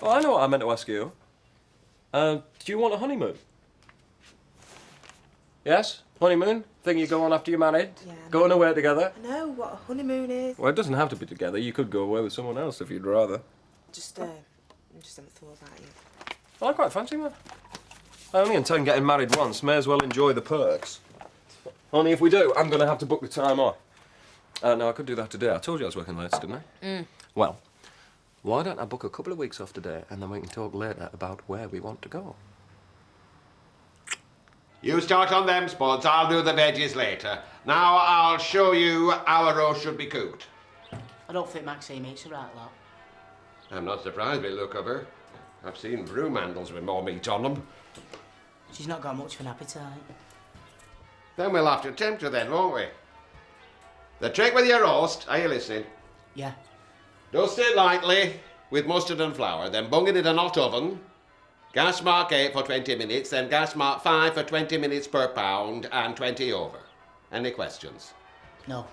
Oh, I know what I meant to ask you. Do you want a honeymoon? Yes? Honeymoon? Thing you go on after you're married? Yeah. Going away together? I know what a honeymoon is. Well, it doesn't have to be together. You could go away with someone else if you'd rather. I just haven't thought about it. Well, I quite fancy that. I only intend getting married once. May as well enjoy the perks. Only if we do, I'm going to have to book the time off. No, I could do that today. I told you I was working late, didn't I? Mm. Well, why don't I book a couple of weeks off today and then we can talk later about where we want to go? You start on them spuds, I'll do the veggies later. Now I'll show you how a roast should be cooked. I don't think Maxine eats a right lot. I'm not surprised by the look of her. I've seen broom handles with more meat on them. She's not got much of an appetite. Then we'll have to tempt her then, won't we? The trick with your roast, are you listening? Yeah. Dust it lightly with mustard and flour, then bung it in a hot oven. Gas mark 8 for 20 minutes, then gas mark 5 for 20 minutes per pound and 20 over. Any questions? No.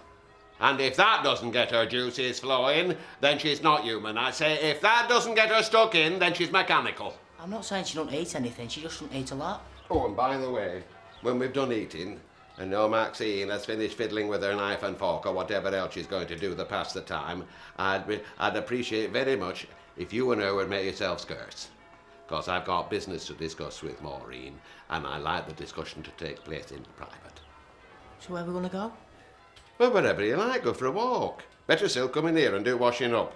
And if that doesn't get her juices flowing, then she's not human. I say, if that doesn't get her stuck in, then she's mechanical. I'm not saying she don't eat anything, she just don't eat a lot. Oh, and by the way, when we've done eating, and no Maxine has finished fiddling with her knife and fork or whatever else she's going to do to pass the time, I'd appreciate very much if you and her would make yourselves scarce. Because I've got business to discuss with Maureen, and I like the discussion to take place in private. So where are we going to go? Well, wherever you like, go for a walk. Better still come in here and do washing up.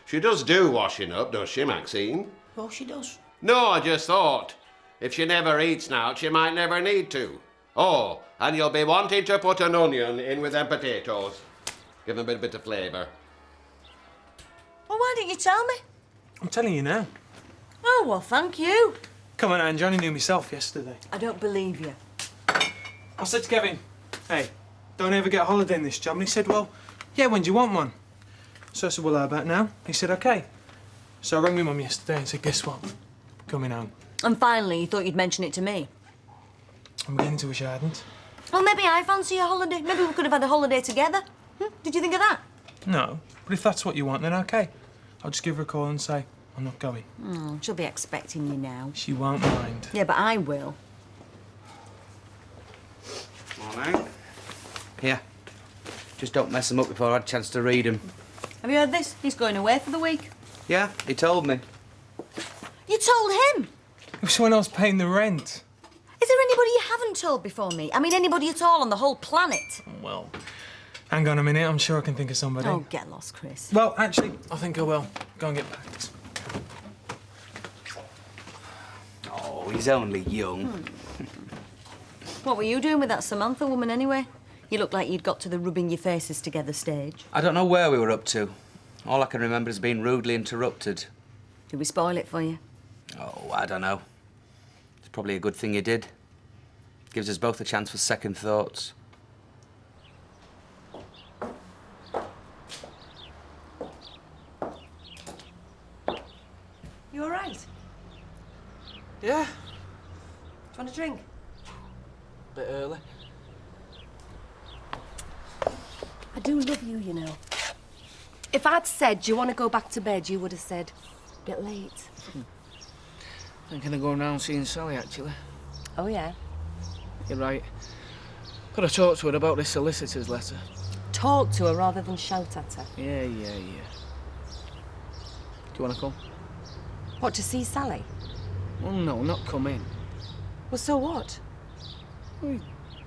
She does do washing up, does she, Maxine? Oh, she does. No, I just thought, if she never eats now, she might never need to. Oh, and you'll be wanting to put an onion in with them potatoes. Give them a bit of flavour. Well, why didn't you tell me? I'm telling you now. Oh, well, thank you. Come on, Ange, I only knew myself yesterday. I don't believe you. I said to Kevin, hey, don't ever get a holiday in this job. And he said, well, yeah, when do you want one? So I said, well, how about now? He said, OK. So I rang my mum yesterday and said, guess what? Coming home. And finally, you thought you'd mention it to me. I'm beginning to wish I hadn't. Well, maybe I fancy a holiday. Maybe we could have had a holiday together. Did you think of that? No, but if that's what you want, then OK. I'll just give her a call and say, I'm not going. Oh, she'll be expecting you now. She won't mind. Yeah, but I will. Morning. Here. Just don't mess them up before I had a chance to read them. Have you heard this? He's going away for the week. Yeah, he told me. You told him? It was when I was paying the rent. Is there anybody you haven't told before me? I mean, anybody at all on the whole planet? Well, hang on a minute. I'm sure I can think of somebody. Oh, get lost, Chris. Well, actually, I think I will. Go and get packed. Oh, he's only young. What were you doing with that Samantha woman, anyway? You look like you'd got to the rubbing your faces together stage. I don't know where we were up to. All I can remember is being rudely interrupted. Did we spoil it for you? Oh, I don't know. It's probably a good thing you did. Gives us both a chance for second thoughts. You all right? Yeah, Do you want a drink? a bit early. I do love you, you know. If I'd said, do you want to go back to bed, you would have said, a bit late. Thinking of going round seeing Sally, actually. Oh, yeah? You're right. Could have talked to her about this solicitor's letter. Talk to her rather than shout at her. Yeah. Do you want to come? What, to see Sally? Well, no, not come in. Well, so what?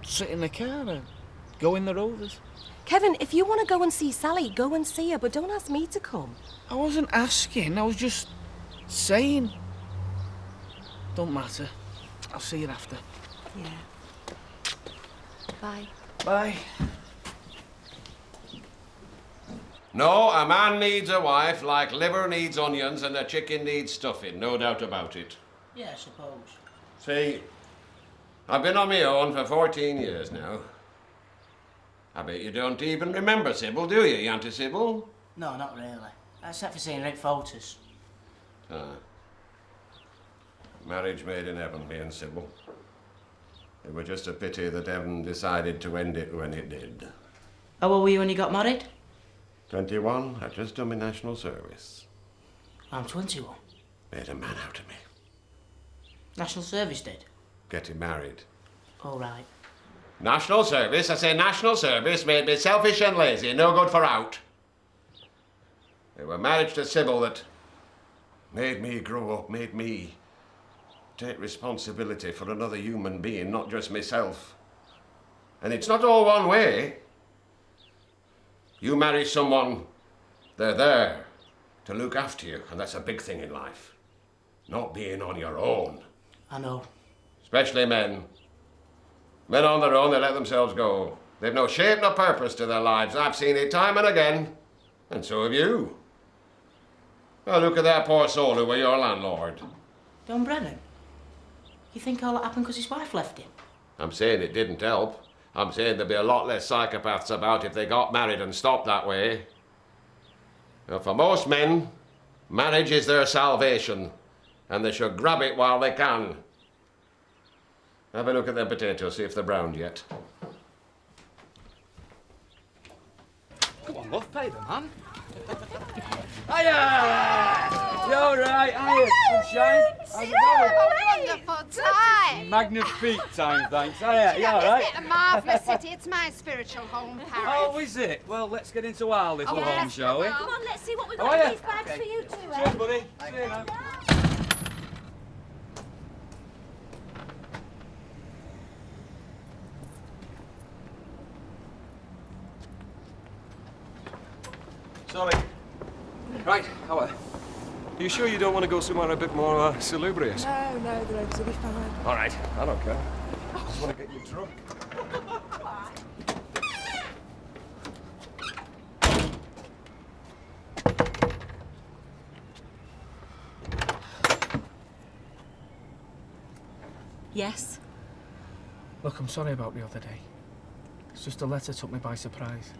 Sit in the car and go in the Rovers. Kevin, if you want to go and see Sally, go and see her, but don't ask me to come. I wasn't asking, I was just saying. Don't matter. I'll see you after. Yeah. Bye. Bye. No, a man needs a wife like liver needs onions and a chicken needs stuffing, no doubt about it. Yeah, I suppose. See, I've been on my own for 14 years now. I bet you don't even remember Sybil, do you, Auntie Sybil? No, not really. Except for seeing her in photos. Ah. Marriage made in heaven, me and Sybil. It was just a pity that heaven decided to end it when it did. How old were you when you got married? 21, I'd just done my national service. I'm 21. Made a man out of me. National Service did? Getting married. All right. National Service, I say National Service, made me selfish and lazy, no good for out. It was marriage to Sybil that made me grow up, made me take responsibility for another human being, not just myself. And it's not all one way. You marry someone, they're there to look after you, and that's a big thing in life. Not being on your own. I know. Especially men. Men on their own, they let themselves go. They've no shape, no purpose to their lives. I've seen it time and again. And so have you. Well, look at that poor soul who were your landlord. Don Brennan? You think all that happened because his wife left him? I'm saying it didn't help. I'm saying there'd be a lot less psychopaths about if they got married and stopped that way. Now, for most men, marriage is their salvation, and they should grab it while they can. Have a look at them potatoes, see if they're browned yet. Come on, love, pay them, man. Hiya! You all right? Hiya, sunshine? How's it going? Wonderful time. Magnifique time, thanks. Hiya, you all right? Isn't it a marvellous city? It's my spiritual home, Paris. Oh, is it? Well, let's get into our little home, shall we? Come on, let's see what we've Oh, got yeah. in these bags for you two. Cheers, buddy. See you now. Sorry. Right, how are Are you sure you don't want to go somewhere a bit more salubrious? No, the roads will be fine. All right, I don't care. I just want to get you drunk. Yes? Look, I'm sorry about the other day. It's just a letter took me by surprise.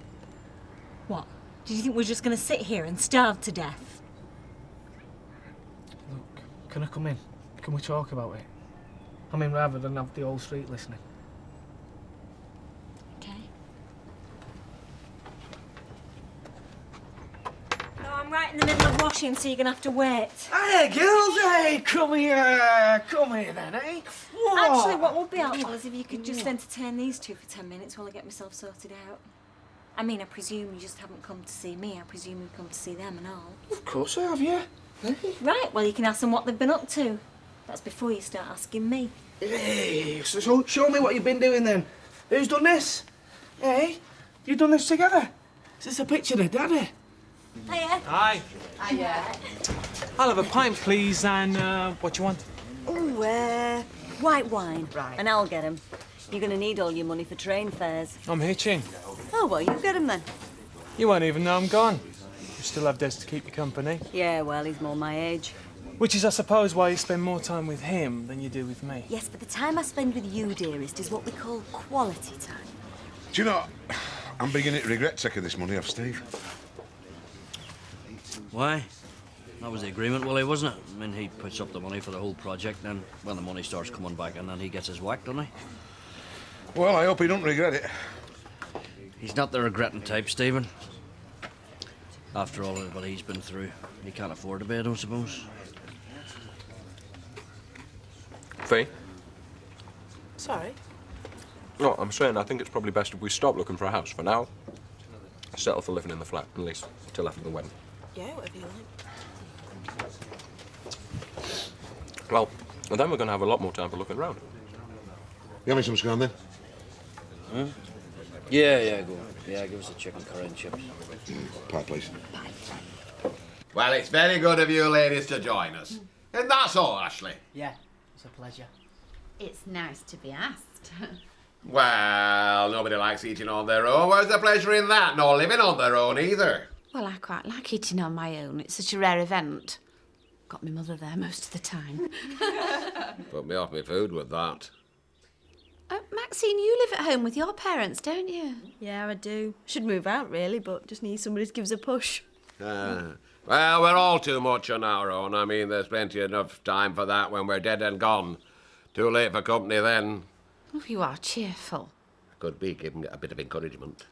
What? Did you think we're just going to sit here and starve to death? Look, can I come in? Can we talk about it? I mean, rather than have the whole street listening. Okay. No, I'm right in the middle of washing, so you're going to have to wait. Hey, girls, hey, come here then, eh? Actually, what would be helpful is if you could just entertain these two for 10 minutes while I get myself sorted out. I mean, I presume you just haven't come to see me. I presume you've come to see them and all. Of course I have, yeah. Right, well, you can ask them what they've been up to. That's before you start asking me. Hey, so show me what you've been doing then. Who's done this? Hey, you done this together? Is this a picture of Daddy? Hiya. Hi. Hiya. I'll have a pint, please, and what you want? Oh, white wine. Right. And I'll get 'em. You're going to need all your money for train fares. I'm hitching. Oh, well, you get 'em then. You won't even know I'm gone. You still have Des to keep you company. Yeah, well, he's more my age. Which is, I suppose, why you spend more time with him than you do with me. Yes, but the time I spend with you, dearest, is what we call quality time. Do you know, I'm beginning to regret taking this money off Steve. Why? That was the agreement, Willie, wasn't it? I mean, he puts up the money for the whole project, then when the money starts coming back in, then he gets his whack, doesn't he? Well, I hope he don't regret it. He's not the regretting type, Stephen. After all what he's been through, he can't afford to be, I don't suppose. Fee? Sorry? No, I'm saying I think it's probably best if we stop looking for a house for now. Settle for living in the flat, at least till after the wedding. Yeah, whatever you like. Well, and then we're going to have a lot more time for looking around. You have me some scone then? Huh? Yeah, go on. Yeah, give us a chicken curry and chips. Pie, please. Well, it's very good of you ladies to join us. And that's all, Ashley. Yeah, it's a pleasure. It's nice to be asked. Well, nobody likes eating on their own. Where's the pleasure in that? Nor living on their own either. Well, I quite like eating on my own. It's such a rare event. Got my mother there most of the time. Put me off my food with that. Maxine, you live at home with your parents, don't you? Yeah, I do. Should move out, really, but just need somebody to give us a push. Well, we're all too much on our own. I mean, there's plenty enough time for that when we're dead and gone. Too late for company then. Oh, you are cheerful. Could be, giving it a bit of encouragement.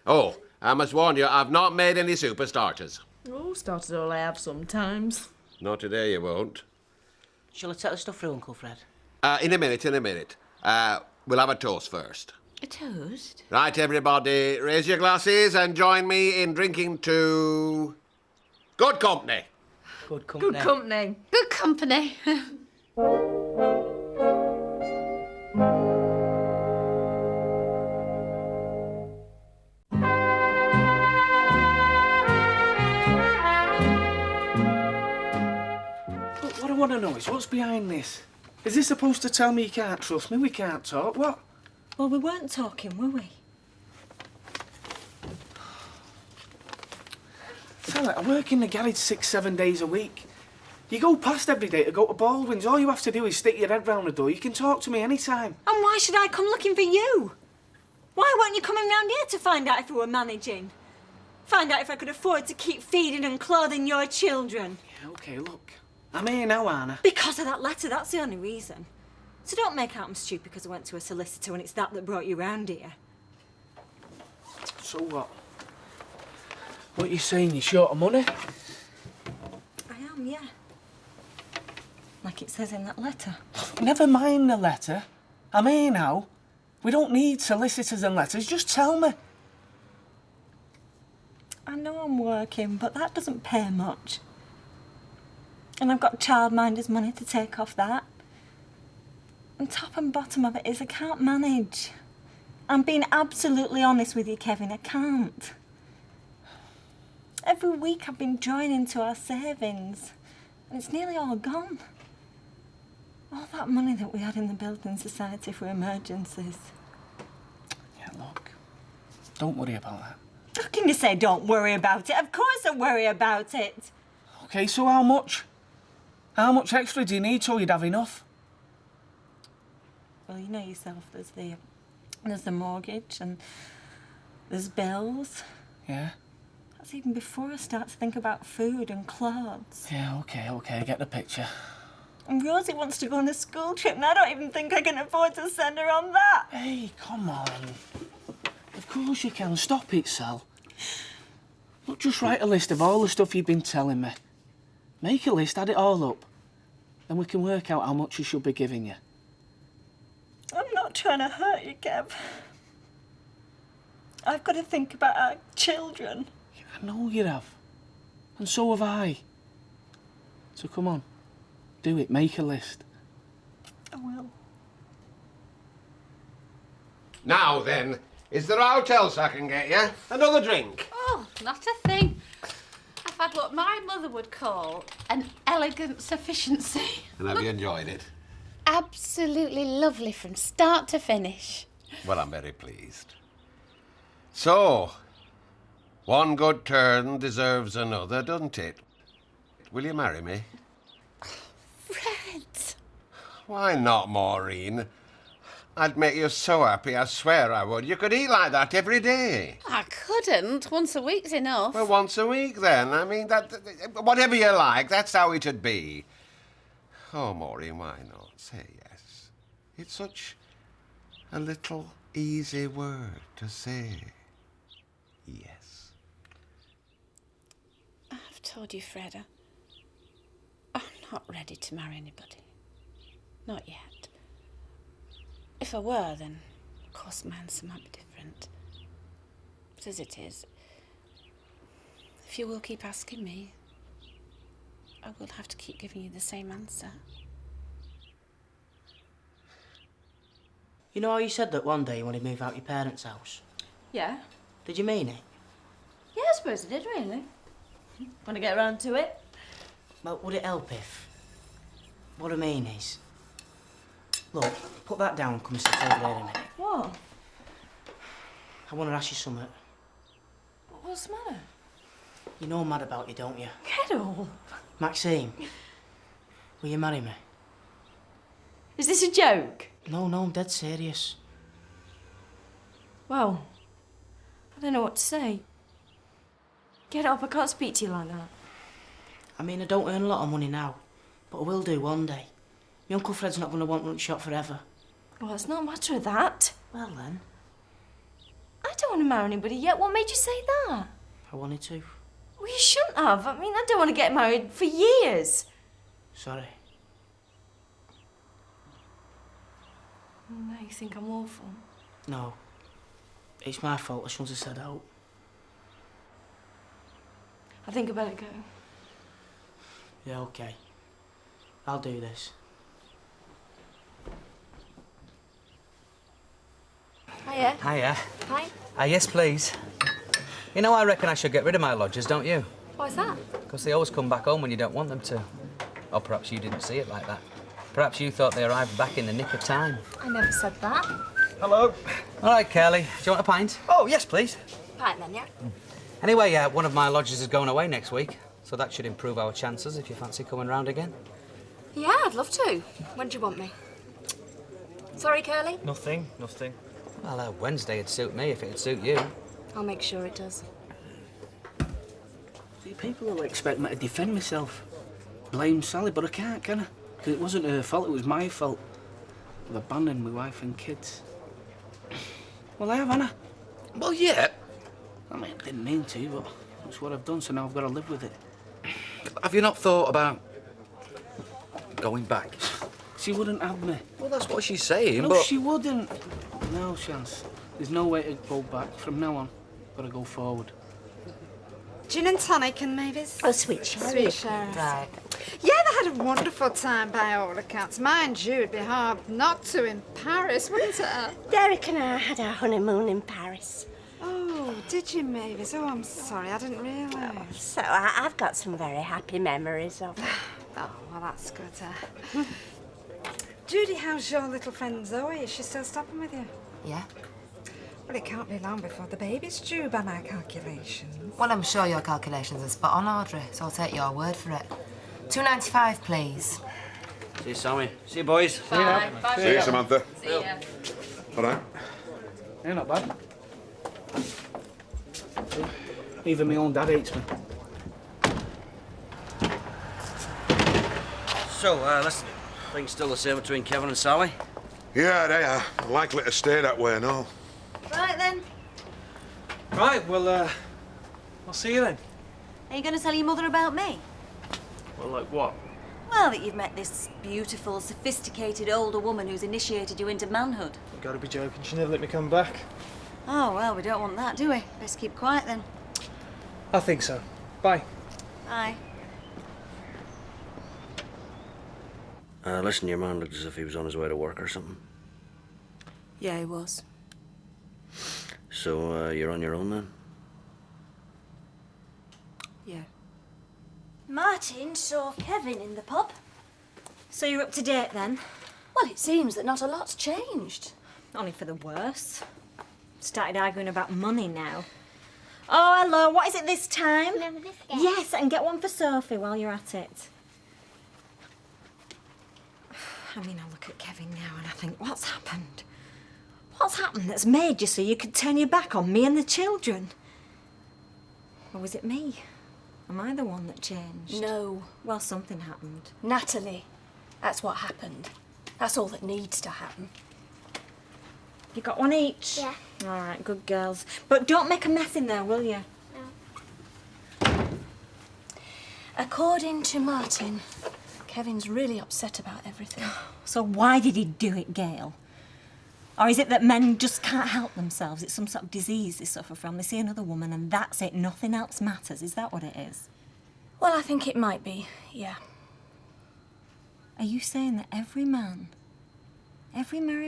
Oh, I must warn you, I've not made any super starters. Oh, starters all I have sometimes. Not today, you won't. Shall I take the stuff through, Uncle Fred? In a minute. We'll have a toast first. A toast? Right, everybody, raise your glasses and join me in drinking to... good company. Good company. Good company. Good company. Look, what I want to know is what's behind this? Is this supposed to tell me you can't trust me, we can't talk? What? Well, we weren't talking, were we? Tell it, I work in the garage 6-7 days a week. You go past every day to go to Baldwin's. All you have to do is stick your head round the door. You can talk to me anytime. And why should I come looking for you? Why weren't you coming round here to find out if we were managing? Find out if I could afford to keep feeding and clothing your children? Yeah, OK, look. I'm here now, Anna. Because of that letter, that's the only reason. So don't make out I'm stupid because I went to a solicitor and it's that brought you round here. So what? What are you saying? You're short of money? I am, yeah. Like it says in that letter. Never mind the letter. I'm here now. We don't need solicitors and letters. Just tell me. I know I'm working, but that doesn't pay much. And I've got childminder's money to take off that. And top and bottom of it is I can't manage. I'm being absolutely honest with you, Kevin, I can't. Every week I've been drawing into our savings, and it's nearly all gone. All that money that we had in the building society for emergencies. Yeah, look. Don't worry about that. How can you say don't worry about it? Of course I worry about it. OK, so how much? How much extra do you need so you'd have enough? Well, you know yourself, there's the mortgage and there's bills. Yeah? That's even before I start to think about food and clothes. Yeah, OK, I get the picture. And Rosie wants to go on a school trip and I don't even think I can afford to send her on that. Hey, come on. Of course you can. Stop it, Sal. Look, just write a list of all the stuff you've been telling me. Make a list, add it all up. Then we can work out how much you should be giving you. I'm not trying to hurt you, Kev. I've got to think about our children. I know you have. And so have I. So come on. Do it. Make a list. I will. Now then, is there aught else I can get you? Another drink? Oh, not a thing. I've had what my mother would call an elegant sufficiency. And have you enjoyed it? Absolutely lovely from start to finish. Well, I'm very pleased. So, one good turn deserves another, doesn't it? Will you marry me? Fred! Why not, Maureen? I'd make you so happy, I swear I would. You could eat like that every day. I couldn't. Once a week's enough. Well, once a week, then. I mean, whatever you like, that's how it'd be. Oh, Maureen, why not? Say yes. It's such a little easy word to say. Yes. I've told you, Fred, I'm not ready to marry anybody. Not yet. If I were, then, of course, my answer might be different. But as it is, if you will keep asking me, I will have to keep giving you the same answer. You know how you said that one day you wanted to move out your parents' house? Yeah. Did you mean it? Yeah, I suppose I did, really. Want to get around to it? Well, would it help if... What I mean is... Look, put that down and come and sit over there a minute. What? I want to ask you something. What's the matter? You know I'm mad about you, don't you? Get up. Maxine, will you marry me? Is this a joke? No, I'm dead serious. Well, I don't know what to say. Get up, I can't speak to you like that. I mean, I don't earn a lot of money now, but I will do one day. My Uncle Fred's not going to want lunch shop forever. Well, it's not a matter of that. Well, then. I don't want to marry anybody yet. What made you say that? I wanted to. Well, you shouldn't have. I mean, I don't want to get married for years. Sorry. No, you think I'm awful? No. It's my fault. I shouldn't have said out. I think I better go. Yeah, okay. I'll do this. Hiya. Hiya. Hi. Yes, please. You know, I reckon I should get rid of my lodgers, don't you? Why's that? Because they always come back home when you don't want them to. Or perhaps you didn't see it like that. Perhaps you thought they arrived back in the nick of time. I never said that. Hello. All right, Curly. Do you want a pint? Oh, yes, please. Right then, yeah? Anyway, one of my lodgers is going away next week, so that should improve our chances if you fancy coming round again. Yeah, I'd love to. When do you want me? Sorry, Curly? Nothing. Well, Wednesday would suit me if it'd suit you. I'll make sure it does. See, people will expect me to defend myself. Blame Sally, but I can't, can I? Because it wasn't her fault, it was my fault. I've abandoned my wife and kids. Well, I have, haven't I? Well, yeah. I mean, I didn't mean to, but that's what I've done, so now I've got to live with it. Have you not thought about going back? She wouldn't have me. Well, that's what she's saying, No, but... she wouldn't. No chance. There's no way to go back. From now on, got to go forward. Gin and tonic and Mavis? Oh, sweet sherry. Sweet sherry. Right. Yeah, they had a wonderful time by all accounts. Mind you, it'd be hard not to in Paris, wouldn't it? Derek and I had our honeymoon in Paris. Oh, did you, Mavis? Oh, I'm sorry, I didn't realise. So I've got some very happy memories of it. Oh, well, that's good. Judy, how's your little friend Zoe? Is she still stopping with you? Yeah? Well, it can't be long before the baby's due by my calculations. Well, I'm sure your calculations are spot on, Audrey, so I'll take your word for it. £2.95, please. See you, Sammy. See you, boys. See you, Samantha. See ya. All right. Yeah, not bad. Even my own dad hates me. So, listen, things still the same between Kevin and Sally? Yeah, they are. Likely to stay that way and all. Right then. Right, well, I'll see you then. Are you going to tell your mother about me? Well, like what? Well, that you've met this beautiful, sophisticated older woman who's initiated you into manhood. You've got to be joking. She never let me come back. Oh, well, we don't want that, do we? Best keep quiet then. I think so. Bye. Bye. Listen, your man looked as if he was on his way to work or something. Yeah, he was. So, you're on your own then? Yeah. Martin saw Kevin in the pub. So you're up to date then? Well, it seems that not a lot's changed. Only for the worse. Started arguing about money now. Oh, hello, what is it this time? Another biscuit. Yes, and get one for Sophie while you're at it. I mean, I look at Kevin now and I think, what's happened? What's happened that's made you so you could turn your back on me and the children? Or was it me? Am I the one that changed? No. Well, something happened. Natalie. That's what happened. That's all that needs to happen. You got one each? Yeah. All right, good girls. But don't make a mess in there, will you? According to Martin, Kevin's really upset about everything. So why did he do it, Gail? Or is it that men just can't help themselves? It's some sort of disease they suffer from. They see another woman and that's it. Nothing else matters. Is that what it is? Well, I think it might be, yeah. Are you saying that every married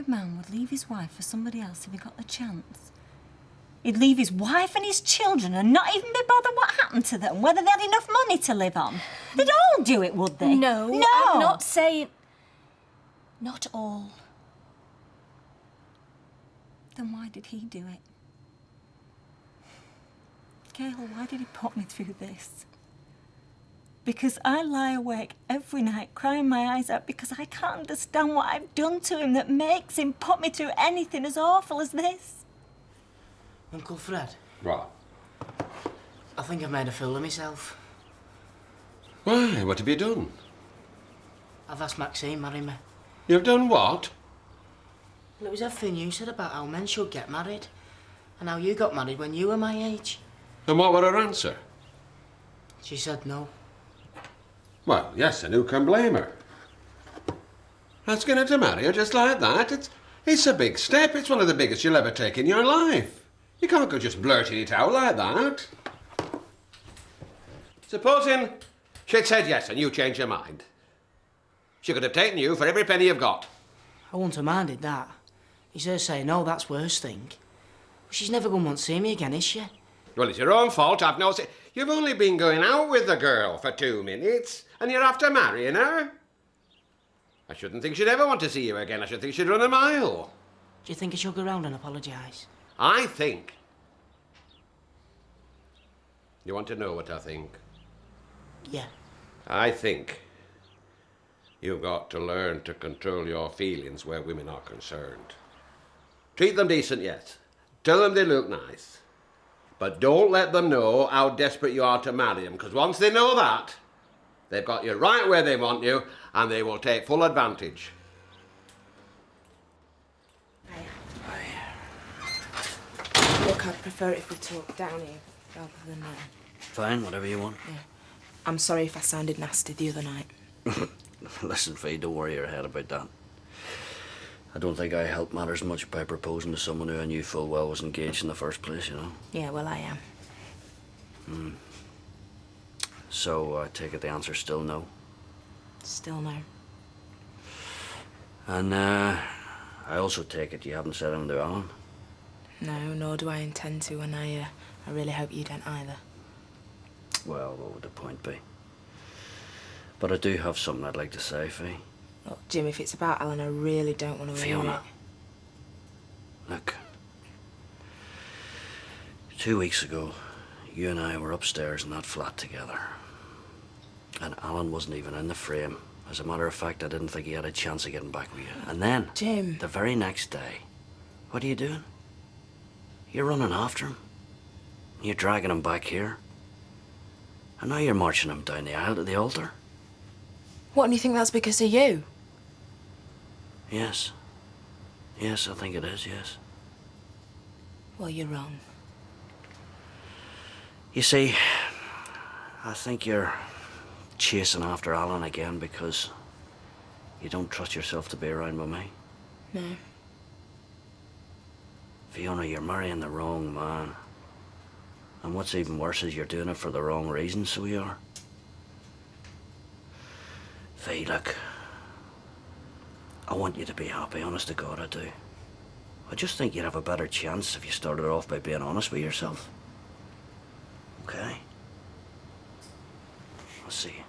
man would leave his wife for somebody else if he got the chance? He'd leave his wife and his children and not even be bothered what happened to them, whether they had enough money to live on. They'd all do it, would they? No, No! I'm not saying... Not all. Then why did he do it? Gail, why did he put me through this? Because I lie awake every night crying my eyes out because I can't understand what I've done to him that makes him put me through anything as awful as this. Uncle Fred? Right. I think I've made a fool of myself. Why? What have you done? I've asked Maxine marry me. You've done what? Well, it was everything you said about how men should get married. And how you got married when you were my age. And what were her answer? She said no. Well, yes, and who can blame her? Asking her to marry her just like that, it's a big step. It's one of the biggest you'll ever take in your life. You can't go just blurting it out like that. Supposing she'd said yes and you changed your mind. She could have taken you for every penny you've got. I wouldn't have minded that. It's her saying no, that's worst thing. But she's never going to want to see me again, is she? Well, it's your own fault, I've no say. You've only been going out with the girl for 2 minutes, and you're after marrying her. I shouldn't think she'd ever want to see you again. I should think she'd run a mile. Do you think I should go round and apologise? I think. You want to know what I think? Yeah. I think you've got to learn to control your feelings where women are concerned. Treat them decent, yes. Tell them they look nice. But don't let them know how desperate you are to marry them, because once they know that, they've got you right where they want you, and they will take full advantage. Look, I'd prefer it if we talked down here rather than... Fine, whatever you want. Yeah. I'm sorry if I sounded nasty the other night. Listen, Faye, don't worry your head about that. I don't think I helped matters much by proposing to someone who I knew full well was engaged in the first place, you know? Yeah, well, I am. So I take it the answer's still no? Still no. And I also take it you haven't said anything to Alan? No, nor do I intend to, and I really hope you don't either. Well, what would the point be? But I do have something I'd like to say, Faye. Look, Jim, if it's about Alan, I really don't want to ruin Fiona. it. Look. 2 weeks ago, you and I were upstairs in that flat together. And Alan wasn't even in the frame. As a matter of fact, I didn't think he had a chance of getting back with you. And then, Jim, the very next day, what are you doing? You're running after him. You're dragging him back here. And now you're marching him down the aisle to the altar. what, do you think that's because of you? Yes. Yes, I think it is, yes. Well, you're wrong. You see, I think you're chasing after Alan again because you don't trust yourself to be around with me. No. Fiona, you're marrying the wrong man. And what's even worse is you're doing it for the wrong reasons, so you are. Faye, look. I want you to be happy, honest to God I do. I just think you'd have a better chance if you started off by being honest with yourself. Okay? I'll see you.